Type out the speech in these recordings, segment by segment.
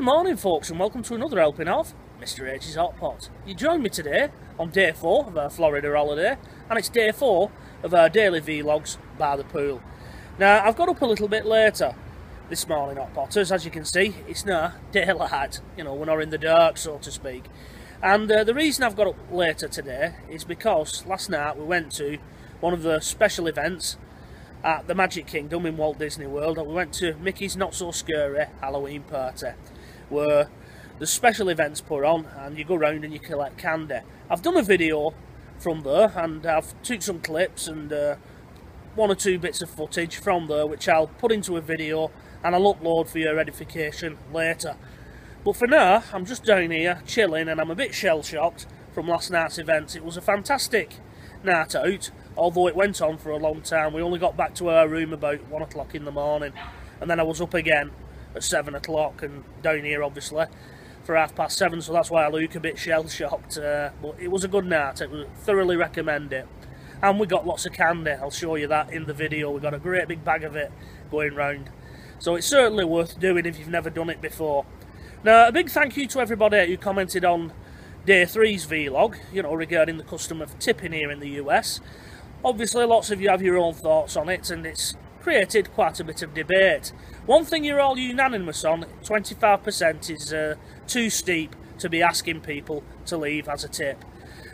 morning folks, and welcome to another helping of Mr H's Hot Pot. You join me today on day 4 of our Florida holiday, and it's day 4 of our daily vlogs by the pool. Now I've got up a little bit later this morning, Hot Potters. As you can see, it's now daylight, you know, we're not in the dark, so to speak. And the reason I've got up later today is because last night we went to one of the special events at the Magic Kingdom in Walt Disney World, and we went to Mickey's Not So Scary Halloween Party, where the special events put on and you go round and you collect candy. I've done a video from there and I've took some clips and one or two bits of footage from there which I'll put into a video and I'll upload for your edification later. But for now, I'm just down here chilling and I'm a bit shell-shocked from last night's event. It was a fantastic night out, although it went on for a long time. We only got back to our room about 1 o'clock in the morning, and then I was up again at 7 o'clock and down here obviously for 7:30, so that's why I look a bit shell-shocked. But it was a good night. I would thoroughly recommend it. And we got lots of candy. I'll show you that in the video. We got a great big bag of it going round, so it's certainly worth doing if you've never done it before. Now, a big thank you to everybody who commented on Day 3's vlog, you know, regarding the custom of tipping here in the US. Obviously, lots of you have your own thoughts on it, and it's created quite a bit of debate. One thing you're all unanimous on, 25% is too steep to be asking people to leave as a tip.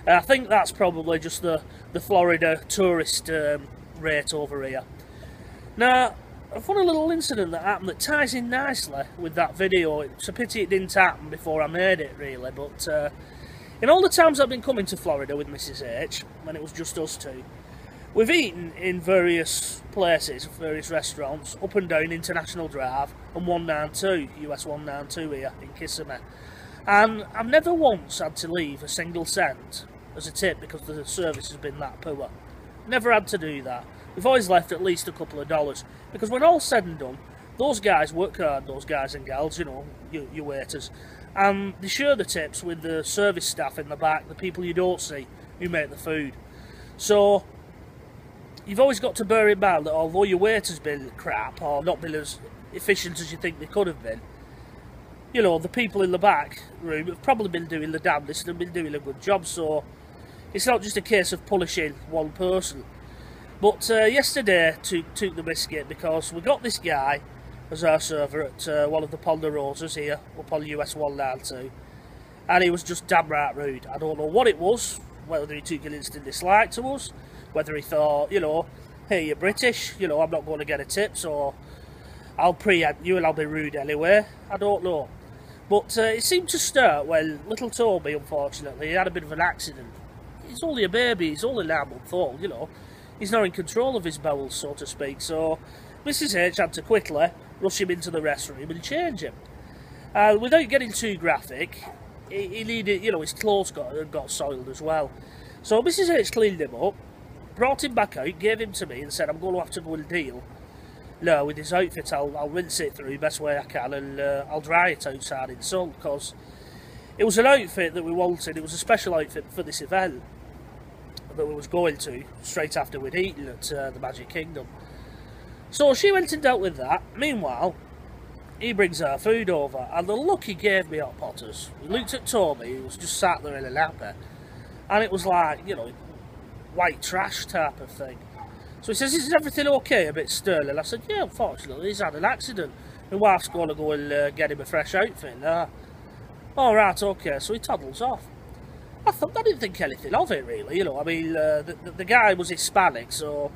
I think that's probably just the Florida tourist rate over here. Now, a funny little incident that happened that ties in nicely with that video. It's a pity it didn't happen before I made it, really, but in all the times I've been coming to Florida with Mrs H, when it was just us two, we've eaten in various places, various restaurants, up and down International Drive and 192, US 192 here in Kissimmee. And I've never once had to leave a single cent as a tip because the service has been that poor. Never had to do that. We've always left at least a couple of dollars, because when all's said and done, those guys work hard, those guys and gals, you know, your waiters, and they share the tips with the service staff in the back, the people you don't see who make the food. So you've always got to bear in mind that although your waiter's been crap or not been as efficient as you think they could have been, you know, the people in the back room have probably been doing the damnedest and been doing a good job. So it's not just a case of punishing one person. But yesterday took the biscuit, because we got this guy as our server at one of the Ponderosas here up on US 192, and he was just damn right rude. I don't know what it was, whether he took an instant dislike to us, whether he thought, you know, hey, you're British, you know, I'm not going to get a tip, so I'll preempt you and I'll be rude anyway. I don't know. But it seemed to start when little Toby, unfortunately, he had a bit of an accident. He's only a baby, he's only 9 months old, you know. He's not in control of his bowels, so to speak, so Mrs H had to quickly rush him into the restroom and change him. Without getting too graphic, he needed, you know, his clothes got soiled as well. So Mrs H cleaned him up, brought him back out, gave him to me and said, I'm going to have to go and deal now with his outfit. I'll rinse it through the best way I can, and I'll dry it outside in the sun, because it was an outfit that we wanted. It was a special outfit for this event that we was going to straight after we'd eaten at the Magic Kingdom. So she went and dealt with that. Meanwhile, he brings our food over, and the look he gave me, Hot Potters, he looked at Toby, who was just sat there in a nappy, and it was like, you know, white trash type of thing. So he says, is everything okay? A bit stern. And I said, yeah, unfortunately he's had an accident. My wife's going to go and get him a fresh outfit now. All right, okay. So he toddles off. I didn't think anything of it, really, you know. I mean, the guy was Hispanic, so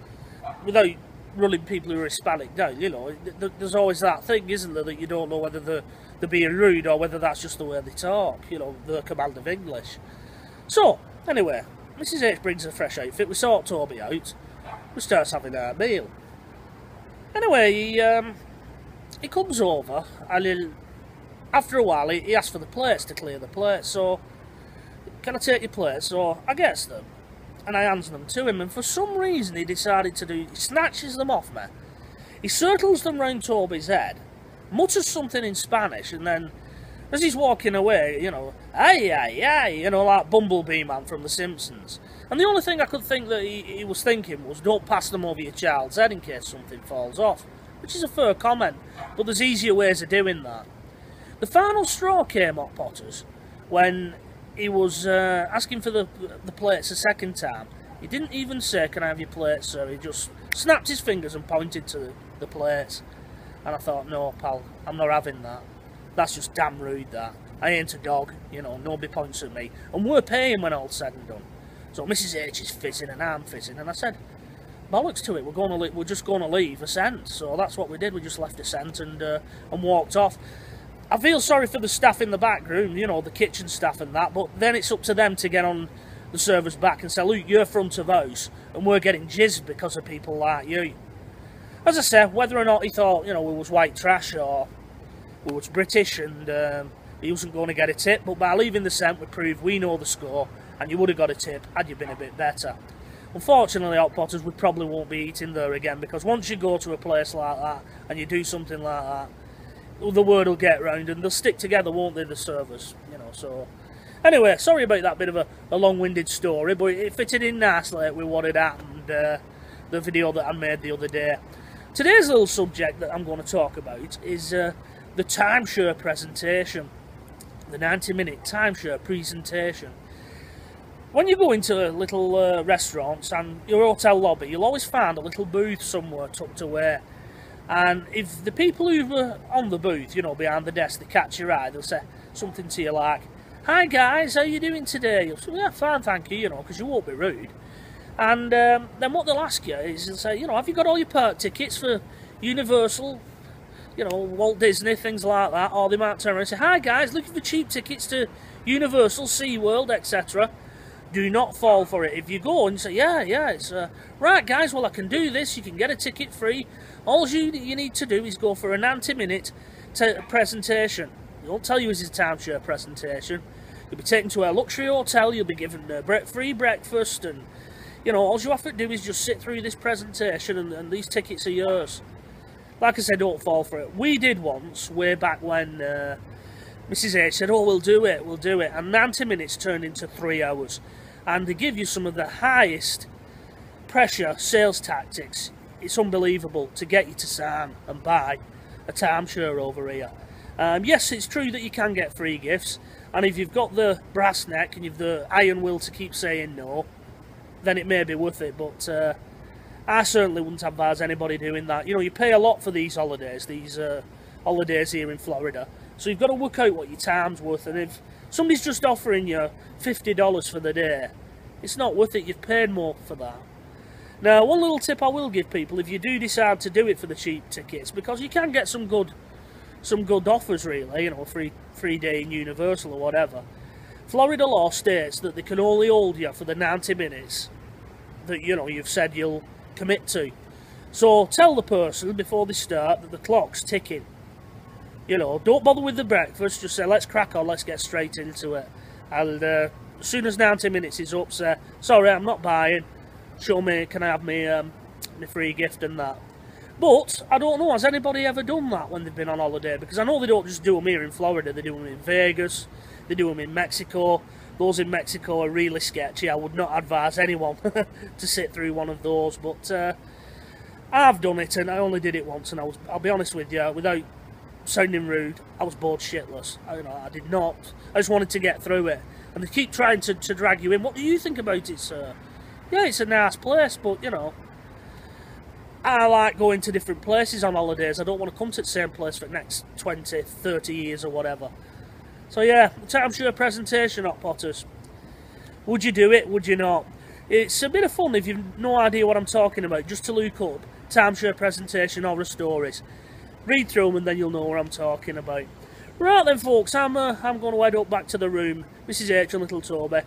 without running people who are Hispanic down, you know, there's always that thing, isn't there, that you don't know whether they're being rude or whether that's just the way they talk, you know, their command of English. So, anyway, Mrs H brings a fresh outfit, we sort Toby out, we start having our meal. Anyway, he comes over, and after a while, he asks for the plates, to clear the plates, so can I take your plates? So I gets them and I hands them to him, and for some reason he decided to he snatches them off me. He circles them round Toby's head, mutters something in Spanish, and then as he's walking away, you know, ay, ay, ay, you know, like Bumblebee Man from The Simpsons. And the only thing I could think that he was thinking was, don't pass them over your child's head in case something falls off, which is a fair comment, but there's easier ways of doing that. The final straw came, Hot Potters, when he was asking for the plates a second time. He didn't even say, "Can I have your plates, sir?" He just snapped his fingers and pointed to the plates. And I thought, no, pal, I'm not having that. That's just damn rude, that. I ain't a dog, you know, nobody points at me. And we're paying when all's said and done. So Mrs H is fizzing and I'm fizzing, and I said, bollocks to it, we're just going to leave a cent. So that's what we did, we just left a cent and walked off. I feel sorry for the staff in the back room, you know, the kitchen staff and that, but then it's up to them to get on the server's back and say, look, you're front of house, and we're getting jizzed because of people like you. As I said, whether or not he thought, you know, we was white trash or we was British and he wasn't going to get a tip, but by leaving the cent we proved we know the score and you would have got a tip had you been a bit better. Unfortunately, Hot Potters, we probably won't be eating there again, because once you go to a place like that and you do something like that, the word will get round and they'll stick together, won't they, the servers, you know. So anyway, sorry about that bit of a long-winded story, but it fitted in nicely with what had happened, the video that I made the other day. Today's little subject that I'm going to talk about is the timeshare presentation, the 90-minute timeshare presentation. When you go into little restaurants and your hotel lobby, you'll always find a little booth somewhere tucked away. And if the people who are on the booth, you know, behind the desk, they catch your eye, they'll say something to you like, "Hi guys, how you doing today?" You'll say, "Yeah, fine, thank you," you know, because you won't be rude. And then what they'll ask you is, they'll say, you know, have you got all your park tickets for Universal, you know, Walt Disney, things like that? Or they might turn around and say, "Hi guys, looking for cheap tickets to Universal, SeaWorld, etc." Do not fall for it. If you go and say, yeah, it's right guys, well I can do this, you can get a ticket free. All you need to do is go for a 90-minute presentation. They won't tell you it's a timeshare presentation. You'll be taken to a luxury hotel, you'll be given free breakfast, and you know, all you have to do is just sit through this presentation and these tickets are yours. Like I said, don't fall for it. We did once, way back when Mrs H said, "Oh, we'll do it, and 90 minutes turned into 3 hours. And they give you some of the highest pressure sales tactics. It's unbelievable to get you to sign and buy a timeshare over here. Yes, it's true that you can get free gifts, and if you've got the brass neck and you've the iron will to keep saying no, then it may be worth it, but I certainly wouldn't advise anybody doing that. You know, you pay a lot for these holidays here in Florida, so you've got to work out what your time's worth, and if somebody's just offering you $50 for the day, it's not worth it. You've paid more for that. Now, one little tip I will give people, if you do decide to do it for the cheap tickets, because you can get some good offers, really, you know, free day in Universal or whatever. Florida law states that they can only hold you for the 90 minutes that, you know, you've said you'll commit to. So tell the person before they start that the clock's ticking. You know, don't bother with the breakfast, just say, let's crack on, let's get straight into it. And as soon as 90 minutes is up, say, sorry, I'm not buying. Show me, can I have my free gift and that. But, I don't know, has anybody ever done that when they've been on holiday? Because I know they don't just do them here in Florida, they do them in Vegas, they do them in Mexico. Those in Mexico are really sketchy. I would not advise anyone to sit through one of those, but I've done it, and I only did it once, and I'll be honest with you, without sounding rude, I was bored shitless. I did not. I just wanted to get through it. And they keep trying to drag you in. What do you think about it, sir? Yeah, it's a nice place, but, you know, I like going to different places on holidays. I don't want to come to the same place for the next 20, 30 years or whatever. So, yeah, the timeshare presentation, Hot Potters. Would you do it? Would you not? It's a bit of fun if you've no idea what I'm talking about, just to look up timeshare presentation horror stories. Read through them and then you'll know what I'm talking about. Right then, folks, I'm going to head up back to the room. Mrs H and little Toby,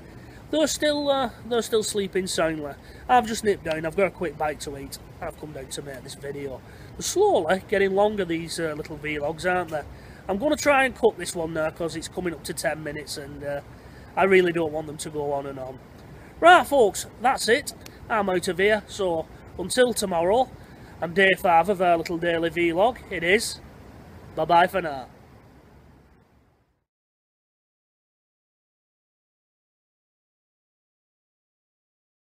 they're still sleeping soundly. I've just nipped down. I've got a quick bite to eat. I've come down to make this video. They're slowly getting longer, these little vlogs, aren't they? I'm going to try and cut this one now because it's coming up to 10 minutes and I really don't want them to go on and on. Right, folks, that's it. I'm out of here. So until tomorrow, and day 5 of our little daily vlog, it is. Bye-bye for now.